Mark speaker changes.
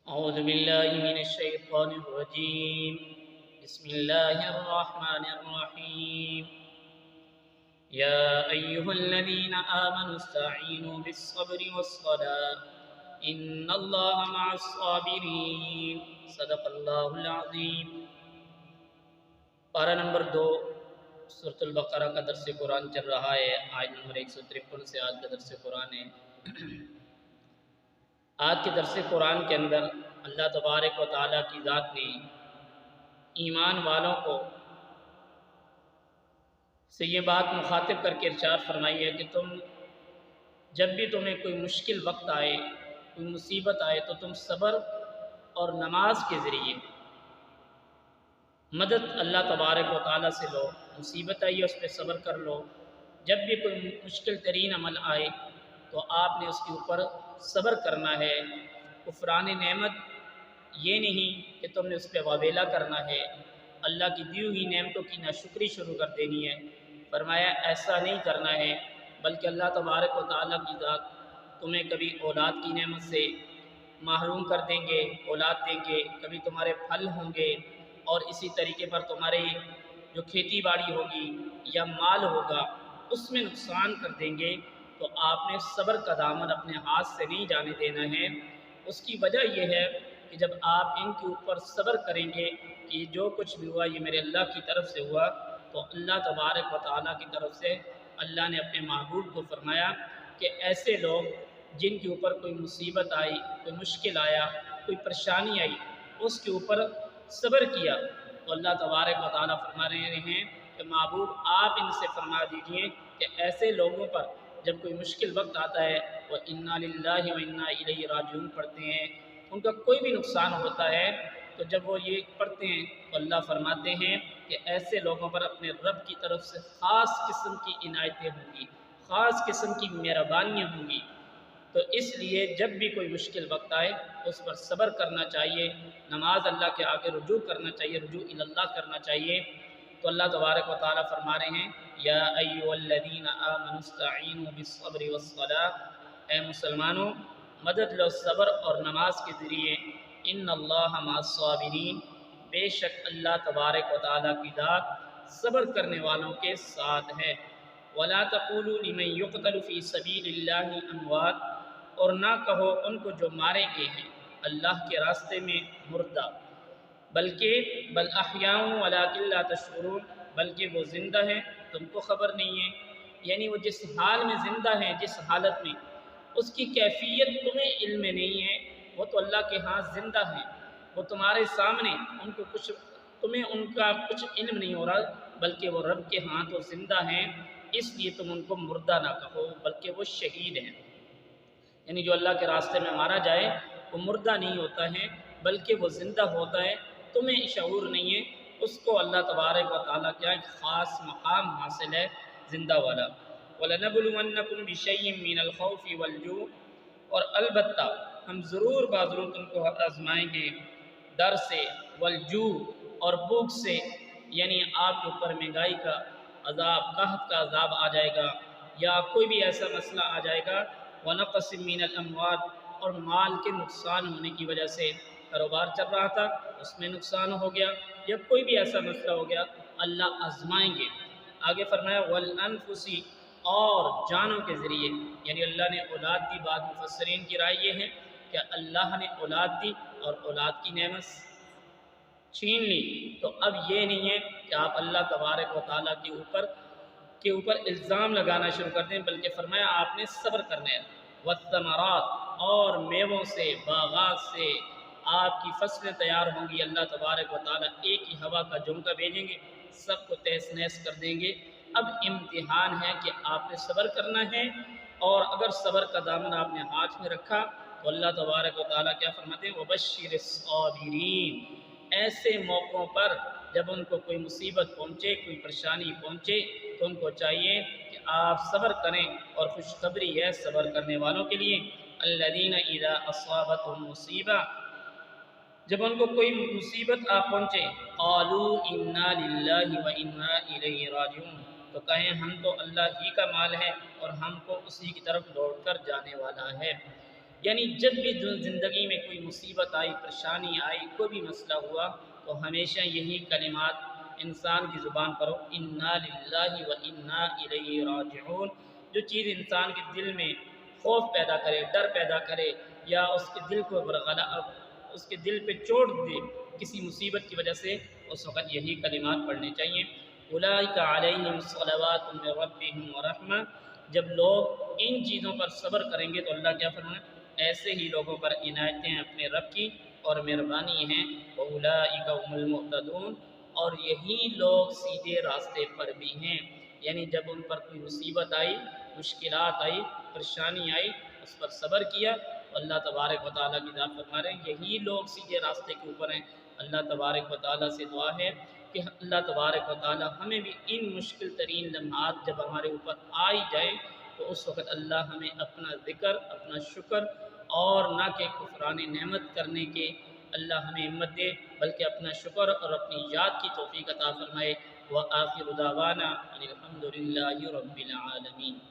Speaker 1: أعوذ بالله من الشيطان الرجيم. بسم الله الرحمن الرحيم. يا أيها الذين آمنوا استعينوا بالصبر والصلاة إن الله مع الصابرين. صدق الله العظيم. پارہ نمبر 2 سورۃ البقرہ کا درس قرآن چل رہا ہے. آیت نمبر 153 سے آج کا درس قرآن ہے. آج کے درس قرآن کے اندر اللہ تبارک و تعالیٰ کی ذات نے ایمان والوں کو سے یہ بات مخاطب کر کے ارشاد فرمائی ہے کہ تم جب بھی تمہیں کوئی مشکل وقت آئے، کوئی مصیبت آئے، تو تم صبر اور نماز کے ذریعے مدد اللہ تبارک و تعالیٰ سے لو. مصیبت آئی ہے اس پہ صبر کر لو. جب بھی کوئی مشکل ترین عمل آئے تو آپ نے اس کے اوپر صبر کرنا ہے. کفران نعمت یہ نہیں کہ تم نے اس پہ واویلا کرنا ہے، اللہ کی دی ہوئی نعمتوں کی ناشکری شروع کر دینی ہے. فرمایا ایسا نہیں کرنا ہے، بلکہ اللہ تبارک و تعالیٰ کی ذات تمہیں کبھی اولاد کی نعمت سے محروم کر دیں گے، اولاد دیں گے، کبھی تمہارے پھل ہوں گے، اور اسی طریقے پر تمہارے جو کھیتی باڑی ہوگی یا مال ہوگا اس میں نقصان کر دیں گے. تو آپ نے صبر کا دامن اپنے ہاتھ سے نہیں جانے دینا ہے. اس کی وجہ یہ ہے کہ جب آپ ان کے اوپر صبر کریں گے کہ جو کچھ بھی ہوا یہ میرے اللہ کی طرف سے ہوا، تو اللہ تبارک و تعالیٰ کی طرف سے اللہ نے اپنے محبوب کو فرمایا کہ ایسے لوگ جن کے اوپر کوئی مصیبت آئی، کوئی مشکل آیا، کوئی پریشانی آئی، اس کے اوپر صبر کیا، تو اللہ تبارک و تعالیٰ فرما رہے ہیں کہ محبوب آپ ان سے فرما دیجئے کہ ایسے لوگوں پر جب کوئی مشکل وقت آتا ہے وہ انا للہ و انا الیہ راجعون پڑھتے ہیں، ان کا کوئی بھی نقصان ہوتا ہے تو جب وہ یہ پڑھتے ہیں تو اللہ فرماتے ہیں کہ ایسے لوگوں پر اپنے رب کی طرف سے خاص قسم کی عنایتیں ہوں گی، خاص قسم کی مہربانیاں ہوں گی. تو اس لیے جب بھی کوئی مشکل وقت آئے اس پر صبر کرنا چاہیے، نماز اللہ کے آگے رجوع کرنا چاہیے، رجوع اللہ کرنا چاہیے. تو اللہ تبارک و تعالیٰ فرما رہے ہیں یا ایھا الذین آمنوا استعینوا بالصبر والصلاۃ، اے مسلمانوں مدد لو صبر اور نماز کے ذریعے. ان اللہ مع الصابرین، بے شک اللہ تبارک و تعالیٰ کی ذات صبر کرنے والوں کے ساتھ ہے. ولا تقولوا لمن يقتل في سبيل الله اموات، اور نہ کہو ان کو جو مارے گئے ہیں اللہ کے راستے میں مردہ، بلکہ بل احیاء ولکن لا تشعرون، بلکہ وہ زندہ ہیں تم کو خبر نہیں ہے. یعنی وہ جس حال میں زندہ ہیں، جس حالت میں، اس کی کیفیت تمہیں علم نہیں ہے. وہ تو اللہ کے ہاں زندہ ہیں، وہ تمہارے سامنے، ان کو کچھ تمہیں ان کا کچھ علم نہیں ہو رہا، بلکہ وہ رب کے ہاں تو زندہ ہیں. اس لیے تم ان کو مردہ نہ کہو بلکہ وہ شہید ہیں. یعنی جو اللہ کے راستے میں مارا جائے وہ مردہ نہیں ہوتا ہے بلکہ وہ زندہ ہوتا ہے. تمہیں شعور نہیں ہے. اس کو اللہ تبارک و تعالیٰ کیا ایک خاص مقام حاصل ہے زندہ والا. وَلَنَبْلُوَنَّكُمْ بِشَيْءٍ مِّنَ الْخَوْفِ وَالْجُوعِ، اور البتہ ہم ضرور بضرور تم کو آزمائیں گے ڈر سے، والجوع اور بھوک سے، یعنی آپ کے اوپر مہنگائی کا عذاب، قحط کا عذاب آ جائے گا، یا کوئی بھی ایسا مسئلہ آ جائے گا. وَنَقْصٍ مِّنَ الْأَمْوَالِ، اور مال کے نقصان ہونے کی وجہ سے کاروبار چل رہا تھا اس میں نقصان ہو گیا، یا کوئی بھی ایسا مسئلہ ہو گیا، اللہ آزمائیں گے. آگے فرمایا وَالْأَنفُسِ، اور جانوں کے ذریعے، یعنی اللہ نے اولاد دی. بعض مفسرین کی رائے یہ ہے کہ اللہ نے اولاد دی اور اولاد کی نعمت چھین لی، تو اب یہ نہیں ہے کہ آپ اللہ تبارک و تعالیٰ کے اوپر الزام لگانا شروع کر دیں، بلکہ فرمایا آپ نے صبر کرنا ہے. والثمرات، اور میووں سے، باغات سے آپ کی فصلیں تیار ہوں گی. اللہ تبارک و تعالیٰ ایک ہی ہوا کا جھونکا بھیجیں گے، سب کو تہس نہس کر دیں گے. اب امتحان ہے کہ آپ نے صبر کرنا ہے، اور اگر صبر کا دامن آپ نے ہاتھ میں رکھا تو اللہ تبارک و تعالیٰ کیا فرماتے ہیں وَبَشِّرِ الصَّابِرِينَ. ایسے موقعوں پر جب ان کو کوئی مصیبت پہنچے، کوئی پریشانی پہنچے، تو ان کو چاہیے کہ آپ صبر کریں. اور خوشخبری ہے صبر کرنے والوں کے لیے الذین اذا اصابتهم مصیبہ، جب ان کو کوئی مصیبت آ پہنچے قالوا انا للہ و انا الیہ راجعون، تو کہیں ہم تو اللہ ہی کا مال ہے اور ہم کو اسی کی طرف لوٹ کر جانے والا ہے. یعنی جب بھی زندگی میں کوئی مصیبت آئی، پریشانی آئی، کوئی بھی مسئلہ ہوا، تو ہمیشہ یہی کلمات انسان کی زبان پر ہو، انا للہ و انا الیہ راجعون۔ جو چیز انسان کے دل میں خوف پیدا کرے، ڈر پیدا کرے، یا اس کے دل کو اس کے دل پہ چوٹ دے کسی مصیبت کی وجہ سے، اس وقت یہی کلمات پڑھنے چاہیے۔ اولئک علیہم صلوات من ربہم ورحمہ۔ جب لوگ ان چیزوں پر صبر کریں گے تو اللہ کیا فرمائے؟ ایسے ہی لوگوں پر عنایتیں اپنے رب کی اور مہربانی ہیں۔ اولئک هم المهتدون، اور یہی لوگ سیدھے راستے پر بھی ہیں۔ یعنی جب ان پر کوئی مصیبت آئی، مشکلات آئی، پریشانی آئی، اس پر صبر کیا، تو اللہ تبارک و تعالیٰ کی ذات فرما رہے ہیں یہی لوگ سیدھے راستے کے اوپر ہیں۔ اللہ تبارک و تعالیٰ سے دعا ہے کہ اللہ تبارک و تعالیٰ ہمیں بھی ان مشکل ترین لمحات جب ہمارے اوپر آئی جائیں تو اس وقت اللہ ہمیں اپنا ذکر، اپنا شکر، اور نہ کہ کفران نعمت کرنے کے اللہ ہمیں ہمت دے، بلکہ اپنا شکر اور اپنی یاد کی توفیق عطا فرمائے۔ وآخر دعوانا ان الحمد للہ رب العالمین۔